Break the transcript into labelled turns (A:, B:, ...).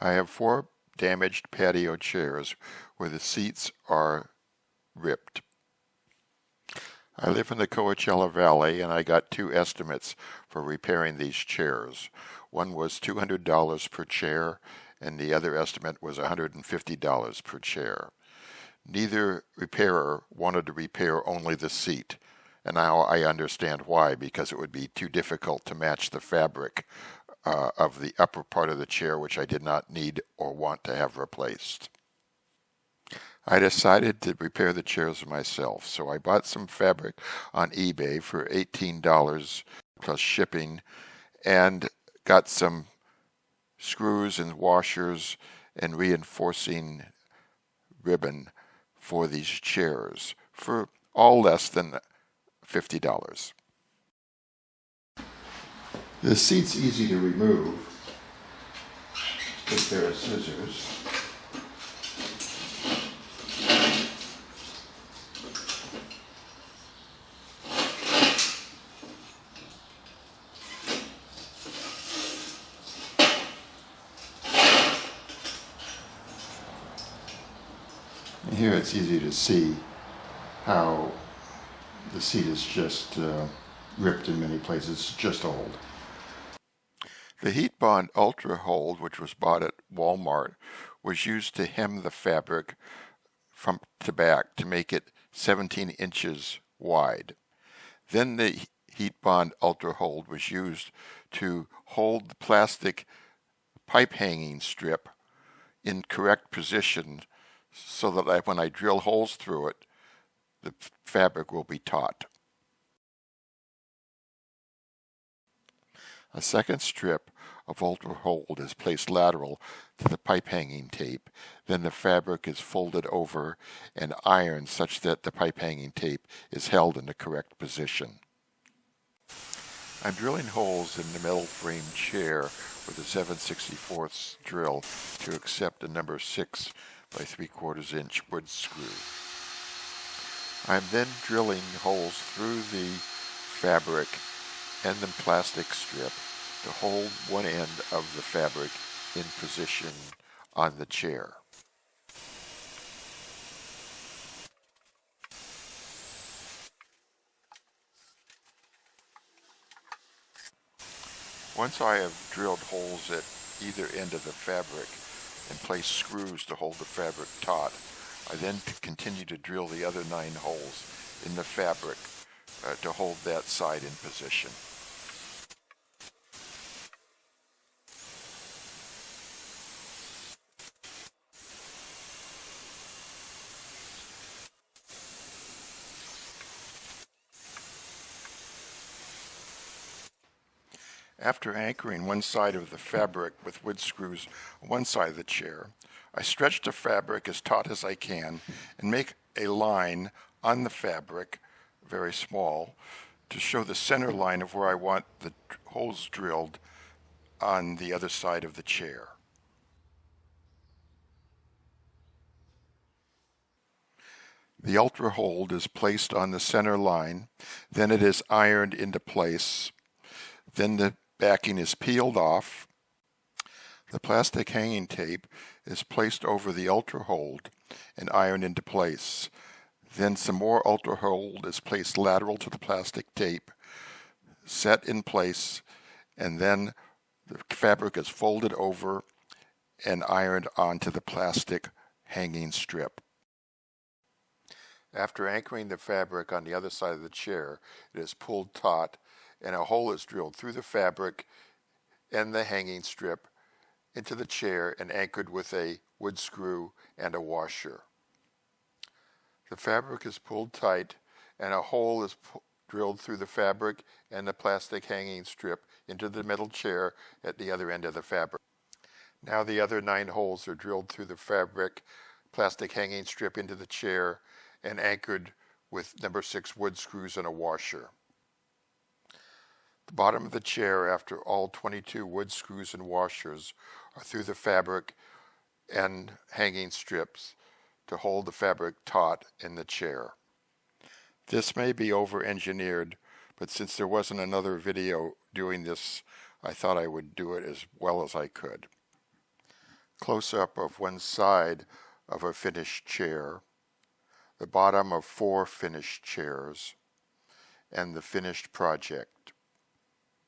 A: I have 4 damaged patio chairs where the seats are ripped. I live in the Coachella Valley and I got 2 estimates for repairing these chairs. One was $200 per chair and the other estimate was $150 per chair. Neither repairer wanted to repair only the seat, and now I understand why, because it would be too difficult to match the fabric of the upper part of the chair, which I did not need or want to have replaced. I decided to repair the chairs myself, so I bought some fabric on eBay for $18 plus shipping and got some screws and washers and reinforcing ribbon for these chairs for all less than $50. The seat's easy to remove with a pair of scissors. And here it's easy to see how the seat is just ripped in many places, just old. The Heat Bond UltraHOLD, which was bought at Walmart, was used to hem the fabric from to back to make it 17 inches wide. Then the Heat Bond UltraHOLD was used to hold the plastic pipe hanging strip in correct position so that when I drill holes through it, the fabric will be taut. A second strip of UltraHOLD is placed lateral to the pipe hanging tape. Then the fabric is folded over and ironed such that the pipe hanging tape is held in the correct position. I'm drilling holes in the metal frame chair with a 7/64 drill to accept a number 6 by 3/4 inch wood screw. I'm then drilling holes through the fabric and the plastic strip to hold one end of the fabric in position on the chair. Once I have drilled holes at either end of the fabric and placed screws to hold the fabric taut, I then continue to drill the other 9 holes in the fabric to hold that side in position. After anchoring one side of the fabric with wood screws on one side of the chair, I stretch the fabric as taut as I can and make a line on the fabric, very small, to show the center line of where I want the holes drilled on the other side of the chair. The UltraHOLD is placed on the center line, then it is ironed into place, then the backing is peeled off. The plastic hanging tape is placed over the UltraHOLD and ironed into place. Then some more UltraHOLD is placed lateral to the plastic tape, set in place, and then the fabric is folded over and ironed onto the plastic hanging strip. After anchoring the fabric on the other side of the chair, it is pulled taut and a hole is drilled through the fabric and the hanging strip into the chair and anchored with a wood screw and a washer. The fabric is pulled tight and a hole is drilled through the fabric and the plastic hanging strip into the metal chair at the other end of the fabric. Now the other 9 holes are drilled through the fabric, plastic hanging strip into the chair and anchored with number 6 wood screws and a washer. The bottom of the chair, after all 22 wood screws and washers are through the fabric and hanging strips to hold the fabric taut in the chair. This may be over-engineered, but since there wasn't another video doing this, I thought I would do it as well as I could. close-up of one side of a finished chair, the bottom of 4 finished chairs, and the finished project.